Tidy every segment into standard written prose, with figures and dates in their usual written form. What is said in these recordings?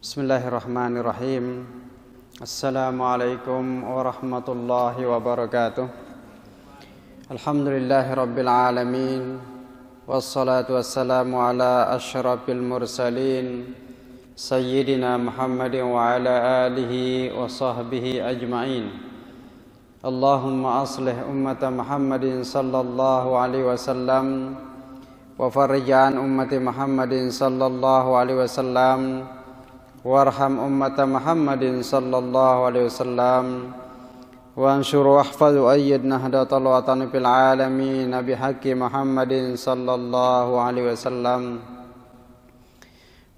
Bismillahirrahmanirrahim. Assalamualaikum warahmatullahi wabarakatuh. Alhamdulillahi rabbil alamin. Wassalatu wassalamu ala asyrafil mursalin Sayyidina Muhammadin wa ala alihi wa sahbihi ajma'in. Allahumma aslih ummata Muhammadin sallallahu alaihi wasallam wa farij an ummati Muhammadin sallallahu alaihi wasallam warham ummata Muhammadin sallallahu alaihi wasallam wa anshur wahfaz wa ayyid nahdatal watani fil alamin bihaqqi Muhammadin sallallahu alaihi wasallam.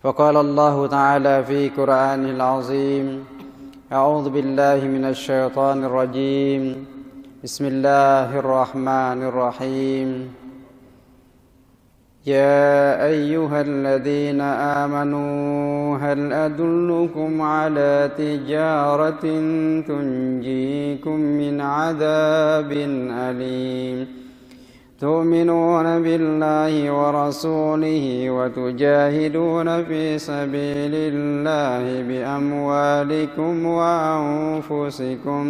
Faqala Allah ta'ala fi Qur'anil azim, a'udzu billahi minasy syaithanir rajim. Bismillahirrahmanirrahim. يا أيها الذين آمنوا هل أدلكم على تجارة تنجيكم من عذاب أليم تؤمنون بالله ورسوله وتجاهدون في سبيل الله بأموالكم وأنفسكم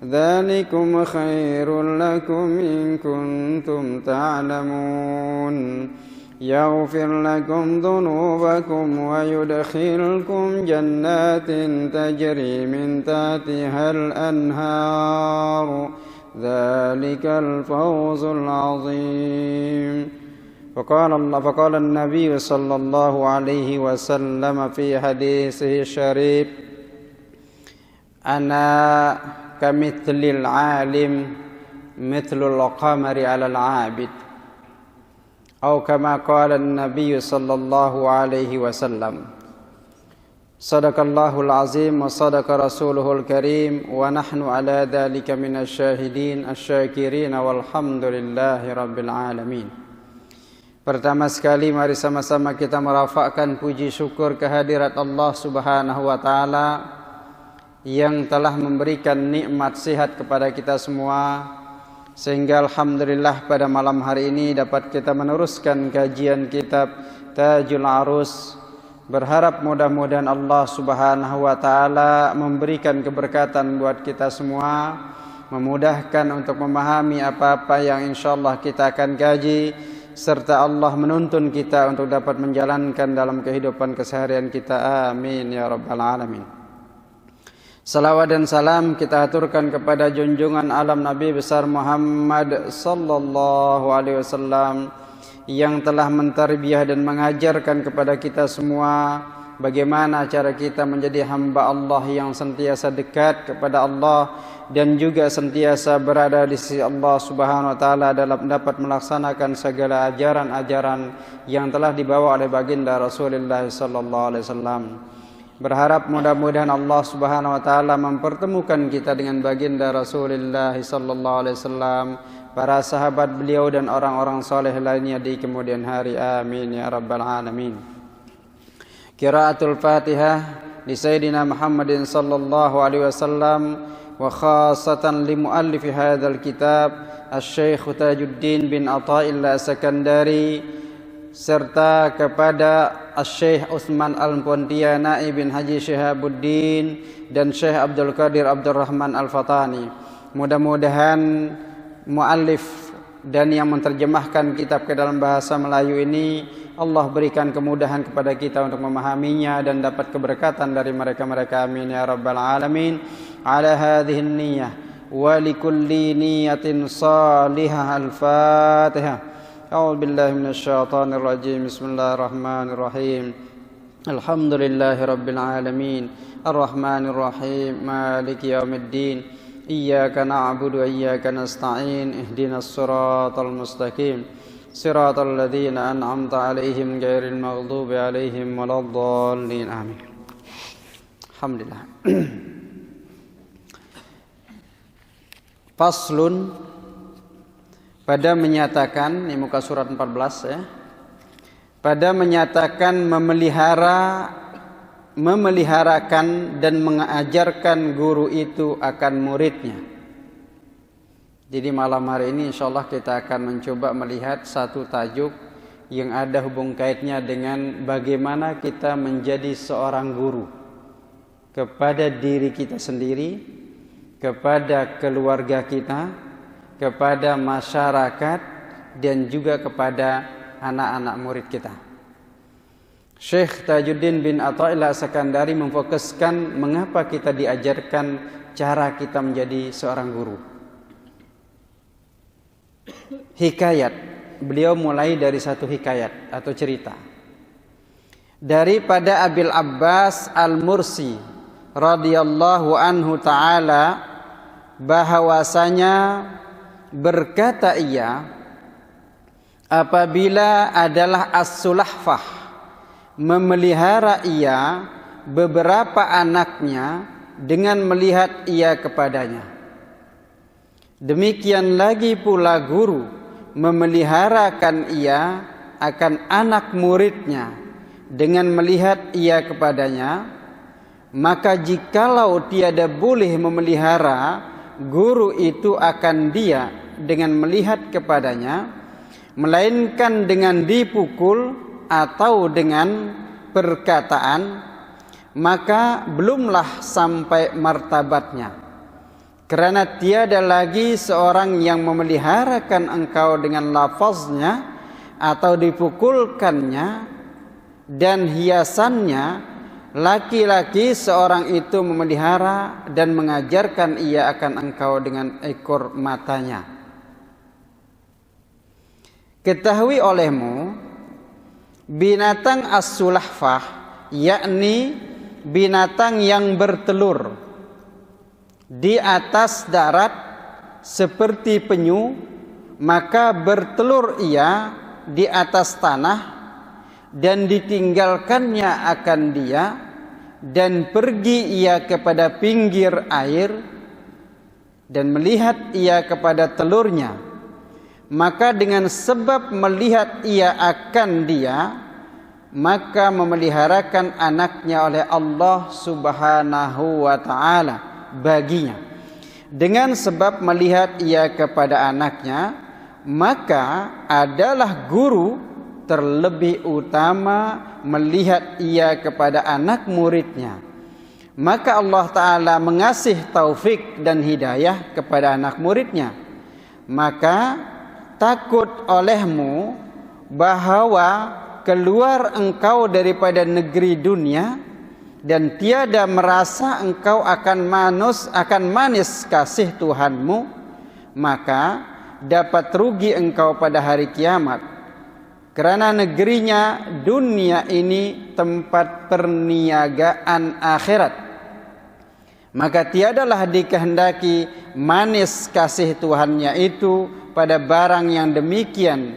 ذلكم خير لكم إن كنتم تعلمون يغفر لكم ذنوبكم ويدخلكم جنات تجري من تحتها الأنهار ذلك الفوز العظيم. فقال النبي صلى الله عليه وسلم في حديثه الشريف أنا كمثل العالم مثل القمر على العابد أو كما قال النبي صلى الله عليه وسلم. صدق الله العظيم وصدق رسوله الكريم ونحن على ذلك من الشاهدين الشاكرين والحمد لله رب العالمين. Pertama sekali mari sama-sama kita merafakkan puji syukur kehadirat Allah Subhanahu wa taala yang telah memberikan nikmat sehat kepada kita semua, sehingga alhamdulillah pada malam hari ini dapat kita meneruskan kajian kitab Tajul Arus. Berharap mudah-mudahan Allah Subhanahu wa taala memberikan keberkatan buat kita semua, memudahkan untuk memahami apa-apa yang insyaallah kita akan kaji, serta Allah menuntun kita untuk dapat menjalankan dalam kehidupan keseharian kita. Amin ya rabbal alamin. Salawat dan salam kita aturkan kepada junjungan alam Nabi besar Muhammad sallallahu alaihi wasallam yang telah mentarbiyah dan mengajarkan kepada kita semua bagaimana cara kita menjadi hamba Allah yang sentiasa dekat kepada Allah dan juga sentiasa berada di sisi Allah Subhanahu wa taala dalam dapat melaksanakan segala ajaran-ajaran yang telah dibawa oleh baginda Rasulullah sallallahu alaihi wasallam. Berharap mudah-mudahan Allah Subhanahu wa taala mempertemukan kita dengan baginda Rasulullah sallallahu alaihi wasallam, para sahabat beliau dan orang-orang saleh lainnya di kemudian hari. Amin ya rabbal alamin. Qiraatul Fatihah li Sayyidina Muhammadin sallallahu alaihi wasallam wa khassatan li muallif hadzal kitab Asy-Syaikh Tajuddin bin Athaillah Sakandari, serta kepada Syekh Utsman Al-Pontianai bin Haji Syihabuddin dan Syekh Abdul Qadir Abdurrahman Al-Fatani. Mudah-mudahan muallif dan yang menerjemahkan kitab ke dalam bahasa Melayu ini Allah berikan kemudahan kepada kita untuk memahaminya dan dapat keberkatan dari mereka-mereka. Amin ya rabbal alamin. Ala hadhihi niyyah wa likulli niyatin salihah. Al-Fatihah. أعوذ بالله من الشيطان الرجيم. بسم الله الرحمن الرحيم. الحمد لله رب العالمين الرحمن الرحيم مالك يوم الدين إياك نعبد وإياك نستعين اهدنا الصراط المستقيم صراط الذين أنعمت عليهم غير المغضوب عليهم ولا الضالين آمين. الحمد لله. Faslun, pada menyatakan, ini muka surat 14 ya, pada menyatakan memeliharakan dan mengajarkan guru itu akan muridnya. Jadi malam hari ini insyaallah kita akan mencoba melihat satu tajuk yang ada hubung kaitnya dengan bagaimana kita menjadi seorang guru kepada diri kita sendiri, kepada keluarga kita, kepada masyarakat, dan juga kepada anak-anak murid kita. Syekh Tajuddin bin Athaillah As-Sakandari memfokuskan mengapa kita diajarkan cara kita menjadi seorang guru. Hikayat, beliau mulai dari satu hikayat atau cerita daripada Abil Abbas Al-Mursi radhiyallahu anhu ta'ala, bahwasanya berkata ia, apabila adalah as-sulahfah memelihara ia beberapa anaknya dengan melihat ia kepadanya, demikian lagi pula guru memeliharakan ia akan anak muridnya dengan melihat ia kepadanya, maka jikalau tiada boleh memelihara guru itu akan dia dengan melihat kepadanya, melainkan dengan dipukul atau dengan perkataan, maka belumlah sampai martabatnya. Kerana tiada lagi seorang yang memeliharakan engkau dengan lafaznya atau dipukulkannya dan hiasannya, laki-laki seorang itu memelihara dan mengajarkan ia akan engkau dengan ekor matanya. Ketahui olehmu, binatang as-sulahfah, yakni binatang yang bertelur di atas darat seperti penyu, maka bertelur ia di atas tanah dan ditinggalkannya akan dia, dan pergi ia kepada pinggir air dan melihat ia kepada telurnya, maka dengan sebab melihat ia akan dia, maka memeliharakan anaknya oleh Allah Subhanahu wa ta'ala baginya. Dengan sebab melihat ia kepada anaknya, maka adalah guru terlebih utama melihat ia kepada anak muridnya. Maka Allah Ta'ala mengasih taufik dan hidayah kepada anak muridnya. Maka takut olehmu bahawa keluar engkau daripada negeri dunia dan tiada merasa engkau akan manis kasih Tuhanmu, maka dapat rugi engkau pada hari kiamat. Kerana negerinya dunia ini tempat perniagaan akhirat, maka tiadalah dikehendaki manis kasih Tuhannya itu pada barang yang demikian,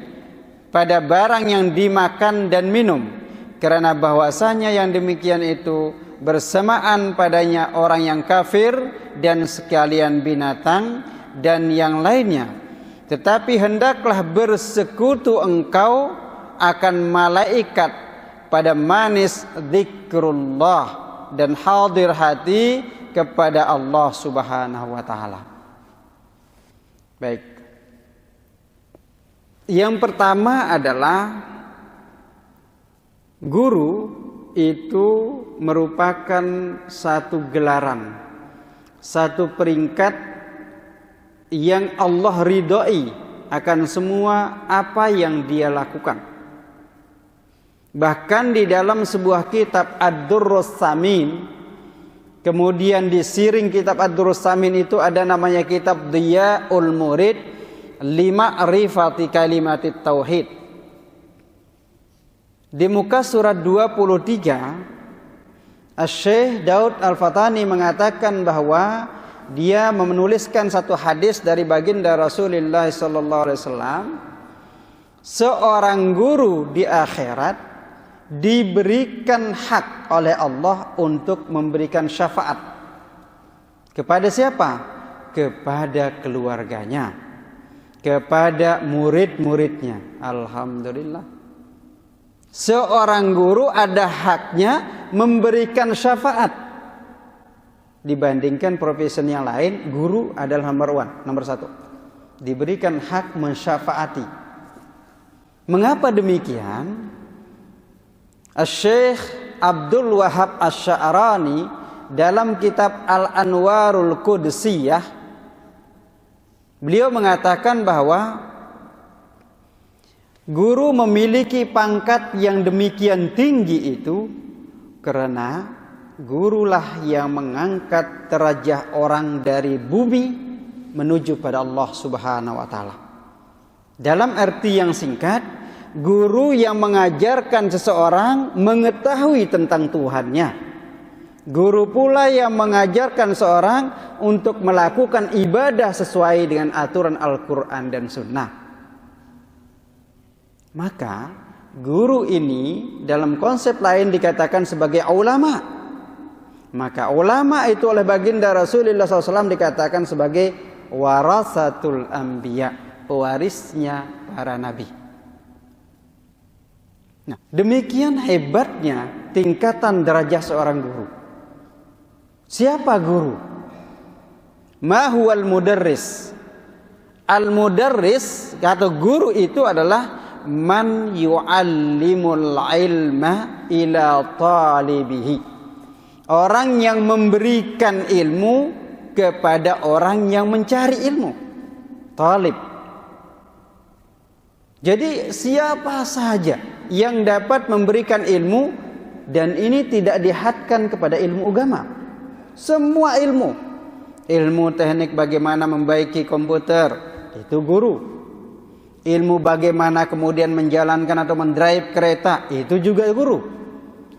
pada barang yang dimakan dan minum, kerana bahwasanya yang demikian itu bersamaan padanya orang yang kafir dan sekalian binatang dan yang lainnya. Tetapi hendaklah bersekutu engkau akan malaikat pada manis zikrullah dan hadir hati kepada Allah Subhanahu wa ta'ala. Baik, yang pertama adalah guru itu merupakan satu gelaran, satu peringkat yang Allah ridhoi akan semua apa yang dia lakukan. Bahkan di dalam sebuah kitab Ad-Durrus Samin, kemudian di siring kitab Ad-Durrus Samin itu ada namanya kitab Dhiya'ul Murid Lima'rifati Kalimatit Tauhid. Di muka surat 23, Syekh Daud Al-Fatani mengatakan bahwa dia menuliskan satu hadis dari baginda Rasulullah SAW. Seorang guru di akhirat diberikan hak oleh Allah untuk memberikan syafaat. Kepada siapa? Kepada keluarganya, kepada murid-muridnya. Alhamdulillah, seorang guru ada haknya memberikan syafaat. Dibandingkan profesi yang lain, guru adalah nomor satu, diberikan hak mensyafaati. Mengapa demikian? Syekh Abdul Wahab Asy-Sya'rani dalam kitab Al-Anwarul Qudsiyah, beliau mengatakan bahwa guru memiliki pangkat yang demikian tinggi itu karena gurulah yang mengangkat derajat orang dari bumi menuju pada Allah Subhanahu wa taala. Dalam arti yang singkat, guru yang mengajarkan seseorang mengetahui tentang Tuhannya. Guru pula yang mengajarkan seorang untuk melakukan ibadah sesuai dengan aturan Al-Quran dan Sunnah. Maka guru ini dalam konsep lain dikatakan sebagai ulama. Maka ulama itu oleh baginda Rasulullah SAW dikatakan sebagai warasatul anbiya, pewarisnya para nabi. Nah, demikian hebatnya tingkatan derajat seorang guru. Siapa guru? Ma huwal mudarris? Al-mudarris, kata guru itu adalah man yu'allimul ilma ila talibihi. Orang yang memberikan ilmu kepada orang yang mencari ilmu. Talib. Jadi siapa saja yang dapat memberikan ilmu, dan ini tidak dihadkan kepada ilmu agama. Semua ilmu. Ilmu teknik bagaimana membaiki komputer, itu guru. Ilmu bagaimana kemudian menjalankan atau mendrive kereta, itu juga guru.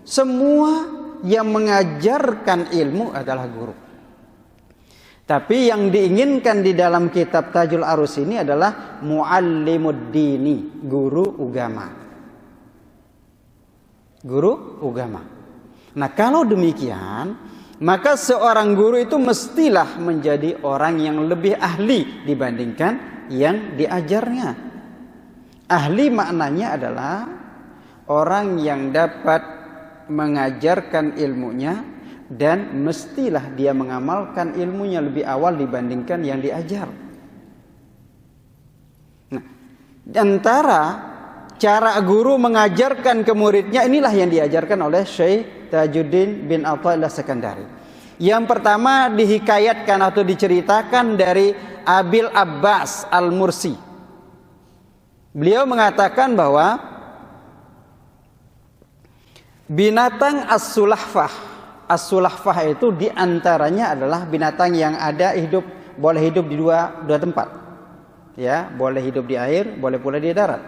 Semua yang mengajarkan ilmu adalah guru. Tapi yang diinginkan di dalam kitab Tajul Arus ini adalah muallimud dini, guru agama. Guru agama. Nah, kalau demikian, maka seorang guru itu mestilah menjadi orang yang lebih ahli dibandingkan yang diajarnya. Ahli maknanya adalah orang yang dapat mengajarkan ilmunya dan mestilah dia mengamalkan ilmunya lebih awal dibandingkan yang diajar. Nah, antara cara guru mengajarkan ke muridnya inilah yang diajarkan oleh Syekh Tajuddin bin Athaillah Sekandari. Yang pertama dihikayatkan atau diceritakan dari Abil Abbas Al-Mursi. Beliau mengatakan bahwa binatang as-sulahfah itu diantaranya adalah binatang yang ada boleh hidup di dua tempat. Ya, boleh hidup di air, boleh pula di darat.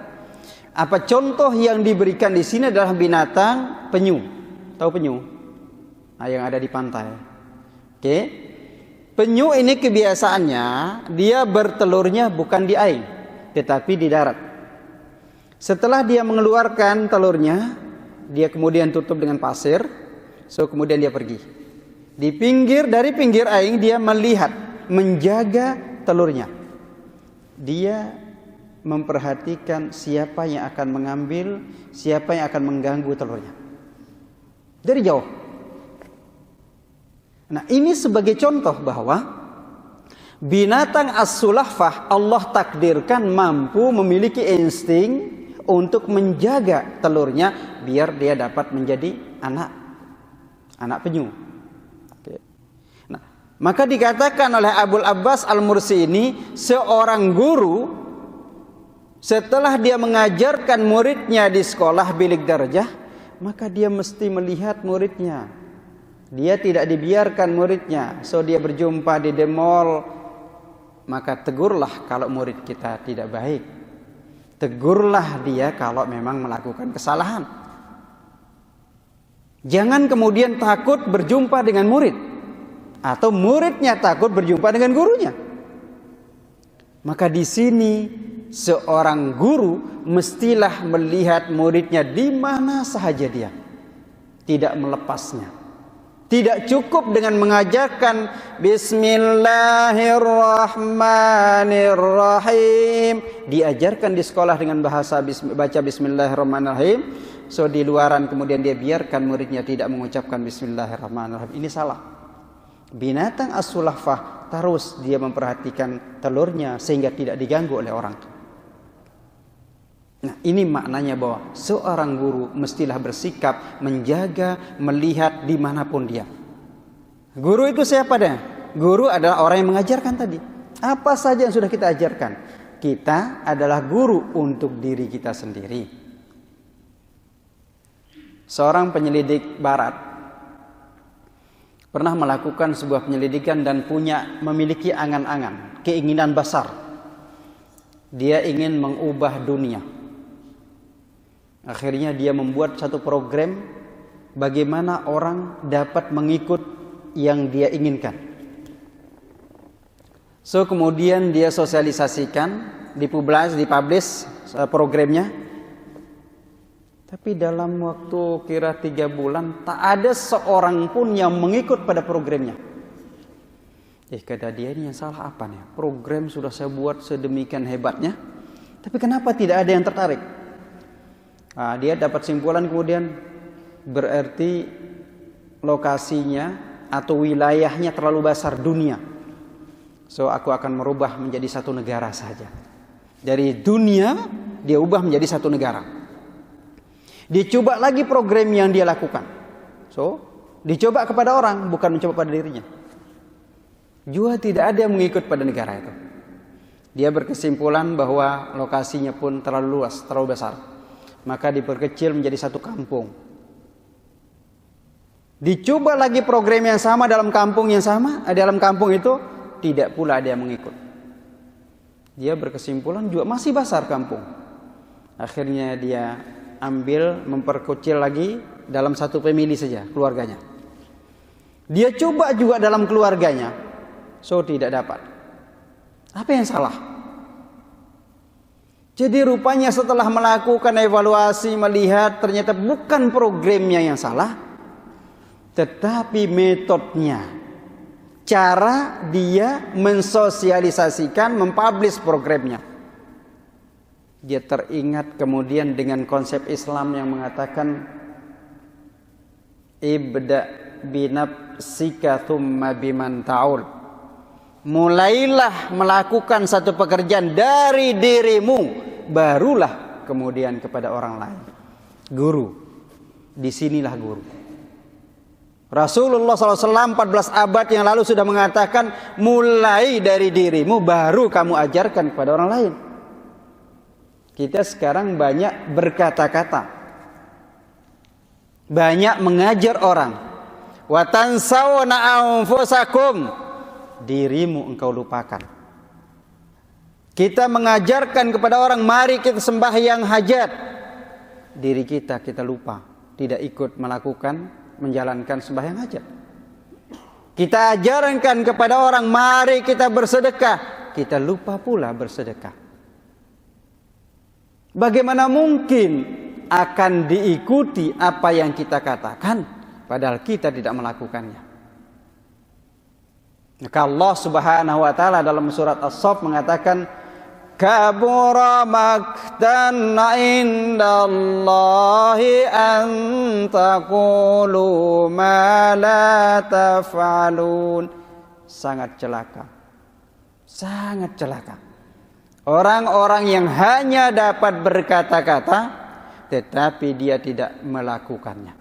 Apa contoh yang diberikan di sini adalah binatang penyu. Tahu penyu? Nah, yang ada di pantai. Oke. Penyu ini kebiasaannya dia bertelurnya bukan di air, tetapi di darat. Setelah dia mengeluarkan telurnya, dia kemudian tutup dengan pasir, kemudian dia pergi. Dari pinggir air dia melihat, menjaga telurnya. Dia memperhatikan siapa yang akan mengambil, siapa yang akan mengganggu telurnya. Dari jauh. Nah, ini sebagai contoh bahwa binatang as-sulahfah Allah takdirkan mampu memiliki insting untuk menjaga telurnya biar dia dapat menjadi anak penyu. Oke. Nah, maka dikatakan oleh Abul Abbas Al-Mursi ini, seorang guru setelah dia mengajarkan muridnya di sekolah bilik darjah, maka dia mesti melihat muridnya. Dia tidak dibiarkan muridnya, dia berjumpa di mall, maka tegurlah kalau murid kita tidak baik. Tegurlah dia kalau memang melakukan kesalahan. Jangan kemudian takut berjumpa dengan murid, atau muridnya takut berjumpa dengan gurunya. Maka di sini seorang guru mestilah melihat muridnya di mana saja dia, tidak melepasnya. Tidak cukup dengan mengajarkan Bismillahirrahmanirrahim. Diajarkan di sekolah dengan baca Bismillahirrahmanirrahim. Di luaran kemudian dia biarkan muridnya tidak mengucapkan Bismillahirrahmanirrahim. Ini salah. Binatang as-sulahfah terus dia memperhatikan telurnya sehingga tidak diganggu oleh orang. Nah, ini maknanya bahwa seorang guru mestilah bersikap menjaga, melihat dimanapun dia. Guru itu siapa dia? Guru adalah orang yang mengajarkan tadi. Apa saja yang sudah kita ajarkan. Kita adalah guru untuk diri kita sendiri. Seorang penyelidik barat pernah melakukan sebuah penyelidikan dan memiliki angan-angan, keinginan besar. Dia ingin mengubah dunia. Akhirnya dia membuat satu program bagaimana orang dapat mengikut yang dia inginkan. So kemudian dia sosialisasikan, dipublish programnya. Tapi dalam waktu kira 3 bulan tak ada seorang pun yang mengikut pada programnya. Kata dia, ini yang salah apa nih? Program sudah saya buat sedemikian hebatnya, tapi kenapa tidak ada yang tertarik? Dia dapat simpulan kemudian, berarti lokasinya atau wilayahnya terlalu besar dunia. So aku akan merubah menjadi satu negara saja. Dari dunia dia ubah menjadi satu negara. Dicoba lagi program yang dia lakukan. So dicoba kepada orang, bukan mencoba pada dirinya. Juga tidak ada yang mengikut pada negara itu. Dia berkesimpulan bahwa lokasinya pun terlalu luas, terlalu besar. Maka diperkecil menjadi satu kampung. Dicoba lagi program yang sama dalam kampung yang sama, dalam kampung itu tidak pula ada yang mengikut. Dia berkesimpulan juga masih besar kampung. Akhirnya dia memperkecil lagi dalam satu family saja, keluarganya. Dia coba juga dalam keluarganya, so tidak dapat. Apa yang salah? Jadi rupanya setelah melakukan evaluasi, melihat ternyata bukan programnya yang salah, tetapi metodenya. Cara dia mensosialisasikan, mempublish programnya. Dia teringat kemudian dengan konsep Islam yang mengatakan ibda binafsika thumma biman ta'ul. Mulailah melakukan satu pekerjaan dari dirimu, barulah kemudian kepada orang lain. Guru, disinilah guru. Rasulullah SAW 14 abad yang lalu sudah mengatakan, mulai dari dirimu, baru kamu ajarkan kepada orang lain. Kita sekarang banyak berkata-kata, banyak mengajar orang. Wa tansawna anfusakum, dirimu engkau lupakan. Kita mengajarkan kepada orang, mari kita sembahyang hajat. Diri kita lupa, tidak ikut menjalankan sembahyang hajat. Kita ajarkan kepada orang, mari kita bersedekah. Kita lupa pula bersedekah. Bagaimana mungkin akan diikuti apa yang kita katakan, padahal kita tidak melakukannya. Maka Allah Subhanahu wa taala dalam surat As-Saff mengatakan, kabura maktan indallahi an taqulu ma la taf'alun. Sangat celaka. Sangat celaka. Orang-orang yang hanya dapat berkata-kata tetapi dia tidak melakukannya.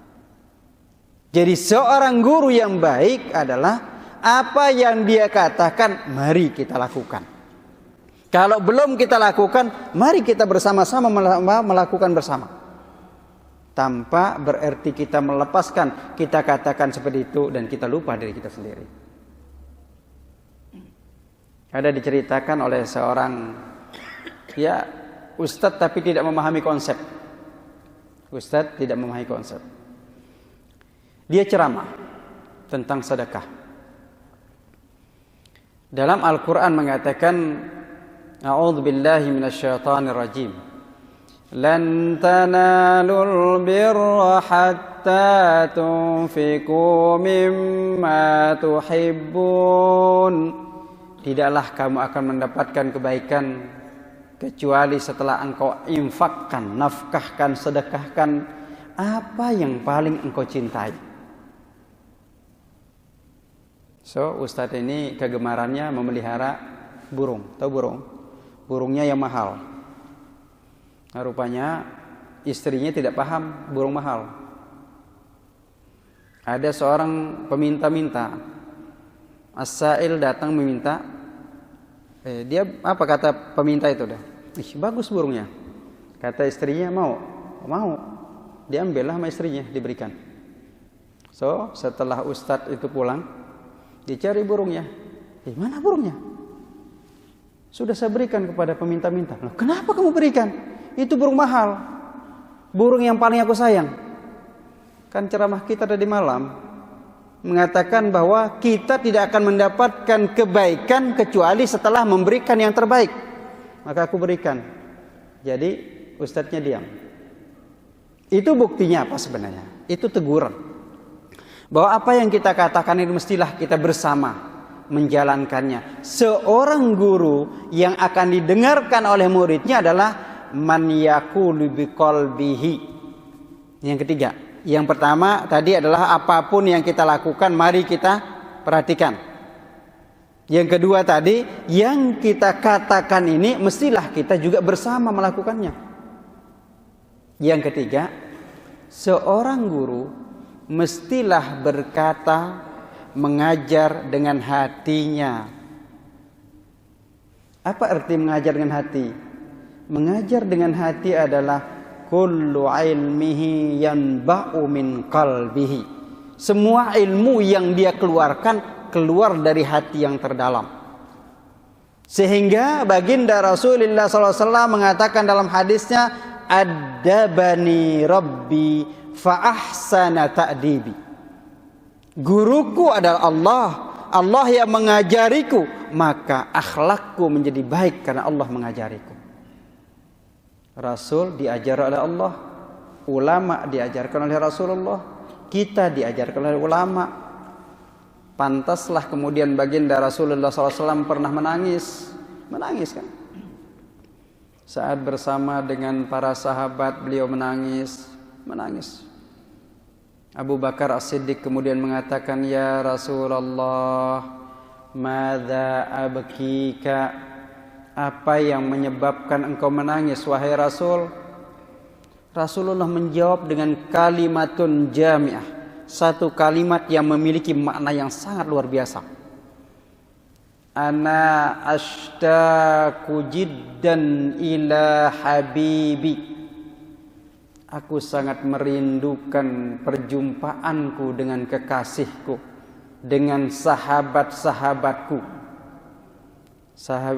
Jadi seorang guru yang baik adalah apa yang dia katakan, mari kita lakukan. Kalau belum kita lakukan, mari kita bersama-sama melakukan bersama. Tanpa berarti kita melepaskan, kita katakan seperti itu dan kita lupa diri kita sendiri. Ada diceritakan oleh seorang ustadz tapi tidak memahami konsep. Ustadz tidak memahami konsep. Dia ceramah tentang sedekah. Dalam Al-Quran mengatakan, a'udzu billahi minasyaitonir rajim. Lan tanalul birra hatta tunfiqu mimma tuhibbun. Tidaklah kamu akan mendapatkan kebaikan kecuali setelah engkau infakkan, nafkahkan, sedekahkan apa yang paling engkau cintai. So, Ustadz ini kegemarannya memelihara burung. Tahu burung? Burungnya yang mahal. Nah, rupanya istrinya tidak paham burung mahal. Ada seorang peminta-minta, as-sa'il datang meminta. Dia apa kata peminta itu dah? Bagus burungnya. Kata istrinya mau. Diambillah sama istrinya, diberikan. So, setelah ustadz itu pulang, dicari burungnya. Mana burungnya? Sudah saya berikan kepada peminta-minta. Loh, kenapa kamu berikan? Itu burung mahal. Burung yang paling aku sayang. Kan ceramah kita tadi malam mengatakan bahwa kita tidak akan mendapatkan kebaikan kecuali setelah memberikan yang terbaik. Maka aku berikan. Jadi ustadznya diam. Itu buktinya apa sebenarnya? Itu teguran. Bahwa apa yang kita katakan ini mestilah kita bersama menjalankannya. Seorang guru yang akan didengarkan oleh muridnya adalah man yaqulu biqalbihi. Yang ketiga. Yang pertama tadi adalah apapun yang kita lakukan mari kita perhatikan. Yang kedua tadi yang kita katakan ini mestilah kita juga bersama melakukannya. Yang ketiga, seorang guru mestilah berkata mengajar dengan hatinya. Apa arti mengajar dengan hati? Mengajar dengan hati adalah kullu ilmihi yanba'u min qalbihi. Semua ilmu yang dia keluarkan keluar dari hati yang terdalam. Sehingga baginda Rasulullah SAW mengatakan dalam hadisnya, adabani rabbi fa ahsana ta'dibi. Guruku adalah Allah. Allah yang mengajariku, maka akhlakku menjadi baik karena Allah mengajariku. Rasul diajar oleh Allah, ulama diajarkan oleh Rasulullah, kita diajarkan oleh ulama. Pantaslah kemudian baginda Rasulullah SAW pernah menangis kan? Saat bersama dengan para sahabat beliau menangis. Abu Bakar As-Siddiq kemudian mengatakan, ya Rasulullah, madza abkika? Apa yang menyebabkan engkau menangis wahai Rasul? Rasulullah menjawab dengan kalimatun jami'ah, satu kalimat yang memiliki makna yang sangat luar biasa. Ana ashtaqu jiddan ila habibi. Aku sangat merindukan perjumpaanku dengan kekasihku, dengan sahabat-sahabatku.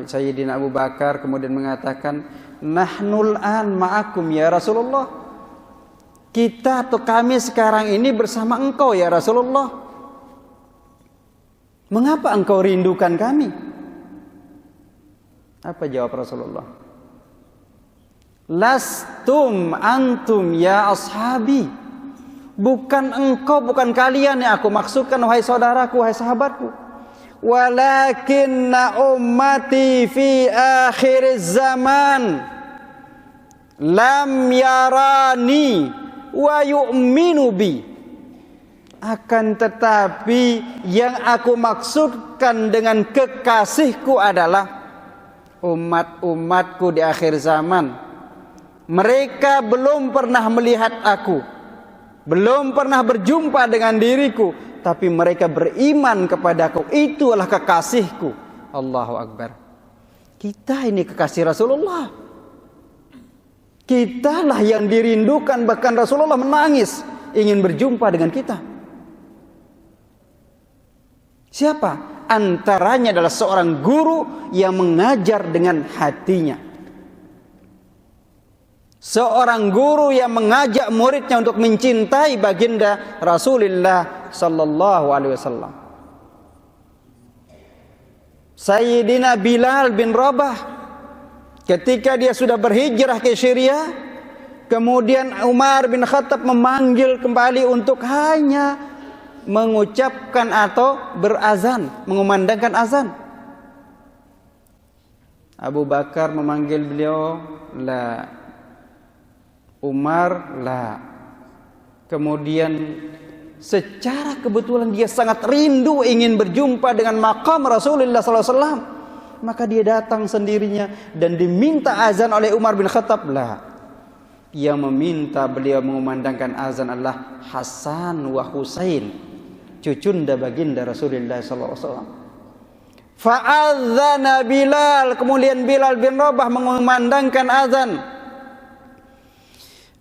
Sayyidina Abu Bakar kemudian mengatakan, nahnul an ma'akum ya Rasulullah. Kita atau kami sekarang ini bersama engkau ya Rasulullah. Mengapa engkau rindukan kami? Apa jawab Rasulullah? Lastum antum ya ashabi. Bukan engkau, bukan kalian yang aku maksudkan wahai saudaraku, wahai sahabatku. Walakinna ummati fi akhir zaman lam yarani wa yu'minu bi. Akan tetapi yang aku maksudkan dengan kekasihku adalah umat-umatku di akhir zaman. Mereka belum pernah melihat aku, belum pernah berjumpa dengan diriku, tapi mereka beriman kepadaku. Itulah kekasihku. Allahu Akbar. Kita ini kekasih Rasulullah. Kitalah yang dirindukan. Bahkan Rasulullah menangis ingin berjumpa dengan kita. Siapa? Antaranya adalah seorang guru yang mengajar dengan hatinya. Seorang guru yang mengajak muridnya untuk mencintai baginda Rasulullah sallallahu alaihi wasallam. Sayyidina Bilal bin Rabah ketika dia sudah berhijrah ke Syria, kemudian Umar bin Khattab memanggil kembali untuk hanya mengucapkan atau berazan, mengumandangkan azan. Abu Bakar memanggil beliau, la. Umar, la. Kemudian secara kebetulan dia sangat rindu ingin berjumpa dengan makam Rasulullah SAW. Maka dia datang sendirinya dan diminta azan oleh Umar bin Khattab. La, Yang meminta beliau mengumandangkan azan adalah Hasan wa Husain, cucunda baginda Rasulullah sallallahu alaihi wasallam. Fa'adzana Bilal, kemudian Bilal bin Rabah mengumandangkan azan.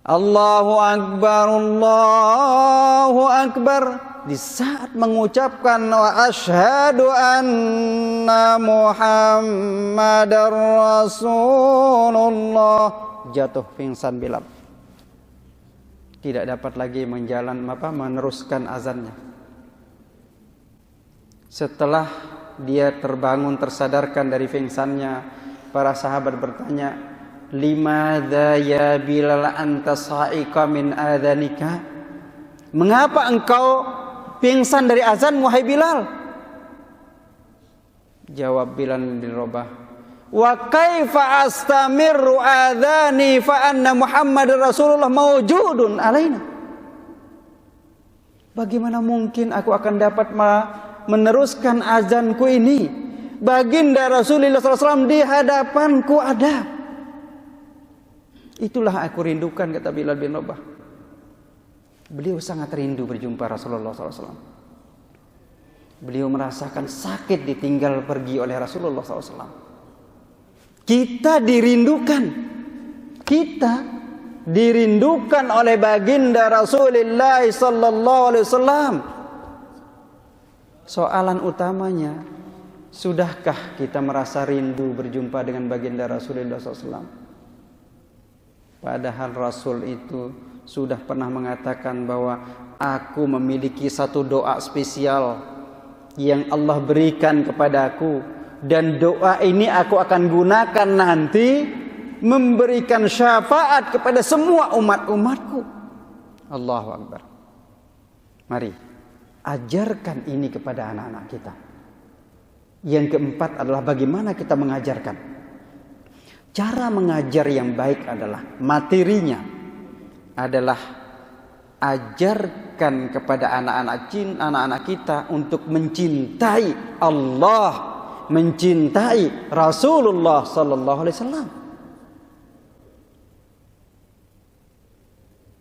Allahu akbar, Allahu akbar. Di saat mengucapkan wa asyhadu anna Muhammadar Rasulullah, jatuh pingsan Bilal. Tidak dapat lagi meneruskan azannya. Setelah dia terbangun, tersadarkan dari pingsannya, para sahabat bertanya, limadza ya Bilal anta sa'iqa min adzanika? Mengapa engkau pingsan dari azan, wahai Bilal? Jawab Bilal bin Rabah, wa kaifa astamirru adhani fa anna Muhammadar Rasulullah mawjudun alaina. Bagaimana mungkin aku akan dapat meneruskan azanku ini? Baginda Rasulullah SAW di hadapanku ada. Itulah aku rindukan, kata Bilal bin Rabah. Beliau sangat rindu berjumpa Rasulullah SAW. Beliau merasakan sakit ditinggal pergi oleh Rasulullah SAW. Kita dirindukan oleh baginda Rasulullah SAW. Soalan utamanya, sudahkah kita merasa rindu berjumpa dengan baginda Rasulullah SAW? Padahal Rasul itu sudah pernah mengatakan bahwa aku memiliki satu doa spesial yang Allah berikan kepadaku, dan doa ini aku akan gunakan nanti memberikan syafaat kepada semua umat-umatku. Allahu Akbar. Mari ajarkan ini kepada anak-anak kita. Yang keempat adalah bagaimana kita mengajarkan. Cara mengajar yang baik adalah materinya adalah ajarkan kepada anak-anak kita untuk mencintai Allah, mencintai Rasulullah sallallahu alaihi wasallam.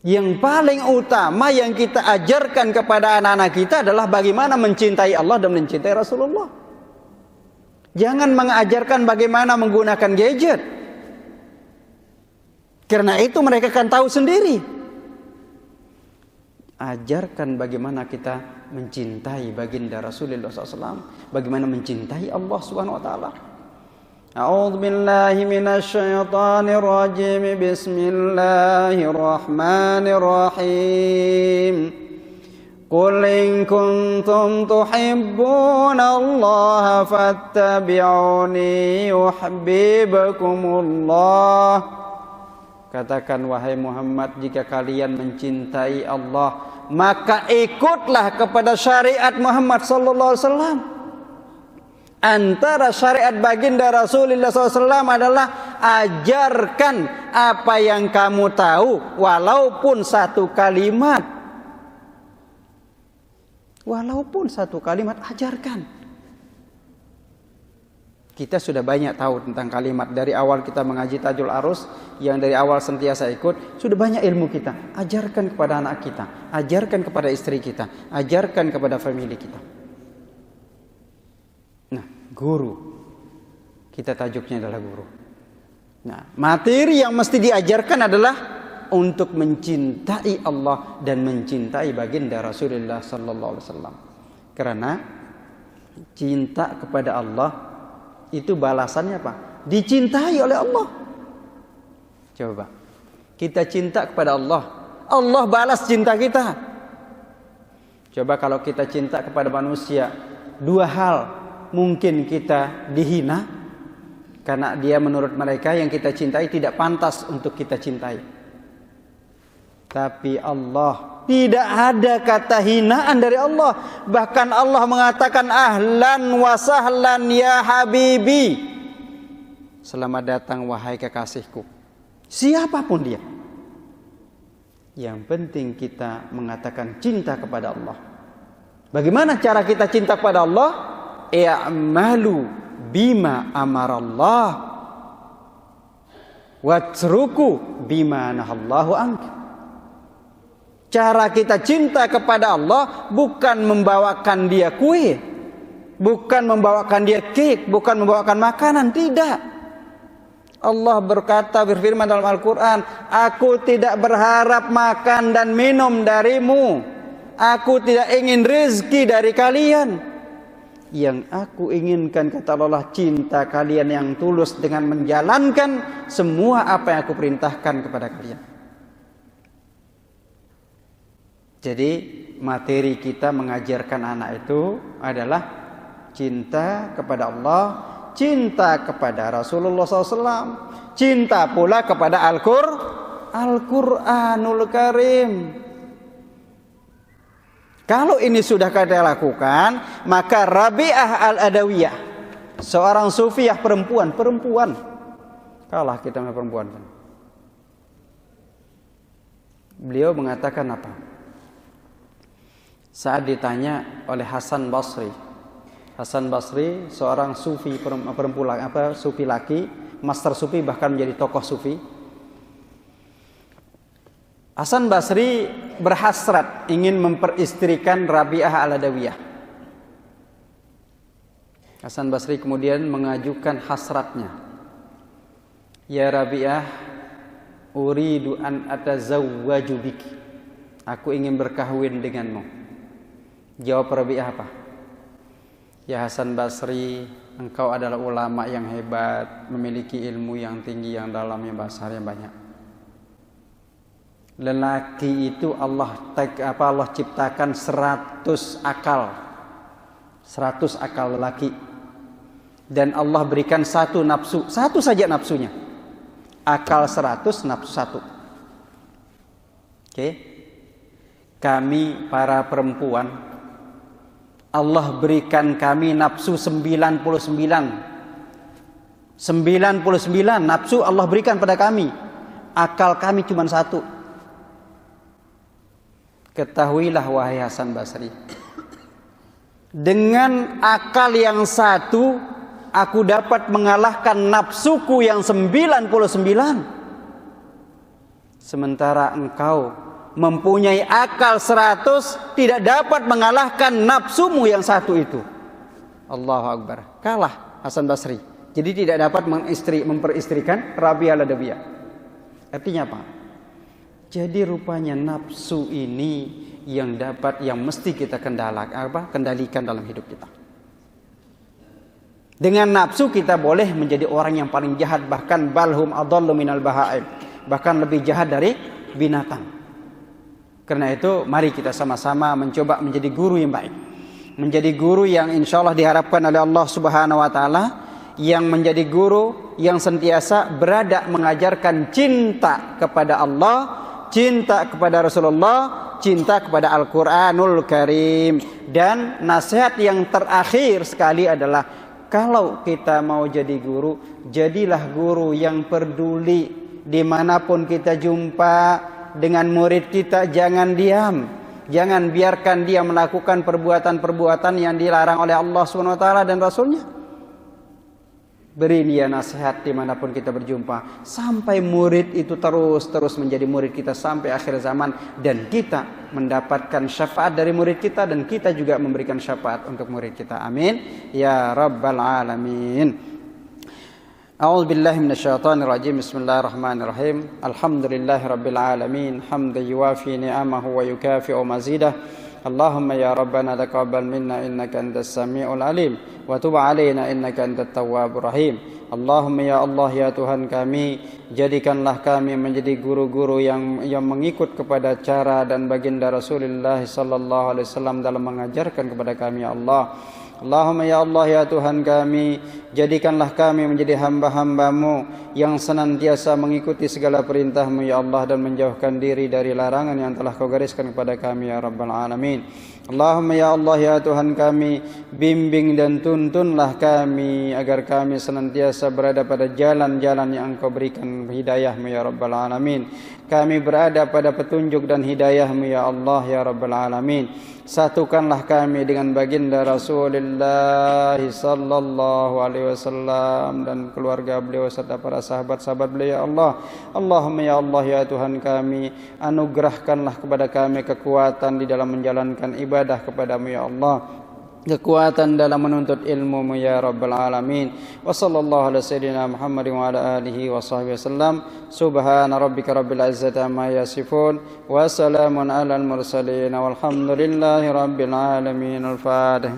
Yang paling utama yang kita ajarkan kepada anak-anak kita adalah bagaimana mencintai Allah dan mencintai Rasulullah. Jangan mengajarkan bagaimana menggunakan gadget. Karena itu mereka akan tahu sendiri. Ajarkan bagaimana kita mencintai baginda Rasulullah SAW, bagaimana mencintai Allah Subhanahu Wa Taala. A'udzu billahi minasy syaithanir rajim. Bismillahirrahmanirrahim. Qul in kuntum tuhibbunallaha fattabi'uni yuhibbukumullah. Katakan wahai Muhammad, jika kalian mencintai Allah, maka ikutlah kepada syariat Muhammad sallallahu alaihi wasallam. Antara syariat baginda Rasulullah SAW adalah ajarkan apa yang kamu tahu, walaupun satu kalimat. Walaupun satu kalimat, ajarkan. Kita sudah banyak tahu tentang kalimat. Dari awal kita mengaji Tajul Arus, yang dari awal sentiasa ikut, sudah banyak ilmu kita. Ajarkan kepada anak kita, ajarkan kepada istri kita, ajarkan kepada famili kita. Nah, guru. Kita tajuknya adalah guru. Nah, materi yang mesti diajarkan adalah untuk mencintai Allah dan mencintai baginda Rasulullah sallallahu alaihi wasallam. Karena cinta kepada Allah itu balasannya apa? Dicintai oleh Allah. Coba, kita cinta kepada Allah, Allah balas cinta kita. Coba kalau kita cinta kepada manusia, dua hal, mungkin kita dihina karena dia menurut mereka yang kita cintai tidak pantas untuk kita cintai. Tapi Allah, tidak ada kata hinaan dari Allah. Bahkan Allah mengatakan ahlan wa sahlan ya habibi. Selamat datang wahai kekasihku. Siapapun dia. Yang penting kita mengatakan cinta kepada Allah. Bagaimana cara kita cinta kepada Allah? I'malu bima amarallah. Watruku bima nahallahu anka. Cara kita cinta kepada Allah bukan membawakan dia kue, bukan membawakan dia cake, bukan membawakan makanan, tidak. Allah berfirman dalam Al-Quran, aku tidak berharap makan dan minum darimu, aku tidak ingin rezeki dari kalian. Yang aku inginkan, kata Allah, cinta kalian yang tulus dengan menjalankan semua apa yang aku perintahkan kepada kalian. Jadi materi kita mengajarkan anak itu adalah cinta kepada Allah, cinta kepada Rasulullah SAW, cinta pula kepada Al-Quranul Karim. Kalau ini sudah kita lakukan, maka Rabi'ah Al-Adawiyah, seorang sufiyah perempuan, kalah kita sama perempuan. Beliau mengatakan apa? Saat ditanya oleh Hasan Basri seorang sufi perempuan, sufi laki, master sufi, bahkan menjadi tokoh sufi. Hasan Basri berhasrat ingin memperistrikan Rabi'ah Al-Adawiyah. Hasan Basri kemudian mengajukan hasratnya. Ya Rabi'ah, uridu an atazawwaju biki. Aku ingin berkahwin denganmu. Jawab Rabi'ah apa? Ya Hasan Basri, engkau adalah ulama yang hebat, memiliki ilmu yang tinggi, yang dalam, yang besar, yang banyak. Lelaki itu Allah ciptakan 100 akal. 100 akal lelaki. Dan Allah berikan satu nafsu, satu saja nafsunya. Akal 100, nafsu 1. Oke. Kami para perempuan, Allah berikan kami nafsu 99. 99 nafsu Allah berikan pada kami. Akal kami cuma 1. Ketahuilah wahai Hasan Basri, dengan akal yang 1 aku dapat mengalahkan nafsuku yang 99. Sementara engkau mempunyai akal 100 tidak dapat mengalahkan nafsumu yang 1 itu. Allahu Akbar. Kalah Hasan Basri. Jadi tidak dapat memperistrikan Rabi'ah Al-Adawiyah. Artinya apa? Jadi rupanya nafsu ini yang mesti kita kendalikan dalam hidup kita. Dengan nafsu kita boleh menjadi orang yang paling jahat, bahkan balhum adallu minal bahaim, bahkan lebih jahat dari binatang. Karena itu mari kita sama-sama mencoba menjadi guru yang baik, menjadi guru yang insyaallah diharapkan oleh Allah Subhanahu wa taala, yang menjadi guru yang sentiasa berada mengajarkan cinta kepada Allah, cinta kepada Rasulullah, cinta kepada Al-Quranul Karim. Dan nasihat yang terakhir sekali adalah, kalau kita mau jadi guru, jadilah guru yang peduli. Dimanapun kita jumpa dengan murid kita, jangan diam, jangan biarkan dia melakukan perbuatan-perbuatan yang dilarang oleh Allah SWT dan Rasulnya. Beri dia nasihat dimanapun kita berjumpa, sampai murid itu terus menjadi murid kita sampai akhir zaman, dan kita mendapatkan syafaat dari murid kita, dan kita juga memberikan syafaat untuk murid kita. Amin ya rabbal alamin. A'udzu billahi minasyaitonir rajim. Bismillahirrahmanirrahim. Alhamdulillahi rabbil alamin, hamdan yuwafi ni'amahu wa yukafi'u mazidah. Allahumma ya Rabbana taqabbal minna innaka antas sami'ul alim wa tub 'alaina innaka antat tawwabur rahim. Allahumma ya Allah, ya Tuhan kami, jadikanlah kami menjadi guru-guru yang mengikut kepada cara dan baginda Rasulullah sallallahu alaihi wasallam dalam mengajarkan kepada kami, ya Allah. Allahumma ya Allah, ya Tuhan kami, jadikanlah kami menjadi hamba-hamba-Mu yang senantiasa mengikuti segala perintah-Mu, ya Allah, dan menjauhkan diri dari larangan yang telah Kau gariskan kepada kami, ya Rabbal Alamin. Allahumma ya Allah, ya Tuhan kami, bimbing dan tuntunlah kami agar kami senantiasa berada pada jalan-jalan yang Engkau berikan hidayah-Mu, ya Rabbal Alamin. Kami berada pada petunjuk dan hidayah-Mu, ya Allah, ya Rabbal Alamin. satukanlah kami dengan baginda Rasulullah sallallahu alaihi wasallam dan keluarga beliau serta para sahabat-sahabat beliau ya Allah. Allahumma ya Allah ya Tuhan kami, anugerahkanlah kepada kami kekuatan di dalam menjalankan ibadah kepadamu ya Allah, kekuatan dalam menuntut ilmu ya Rabbal Alamin. Wa sallallahu ala sayyidina Muhammadin wa ala alihi wa sahbihi wasallam. Subhana rabbika rabbil izzati amma yasifun wa salamun alal mursalin walhamdulillahi rabbil alamin. Al-Fatihah.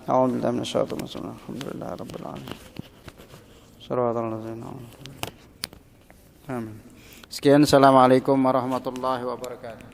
A'udzu billahi minasyaitonir rajim. Alhamdulillahi rabbil alamin. Shiratal ladzina an'amta alaihim. Amin. Sekian, assalamualaikum warahmatullahi wabarakatuh.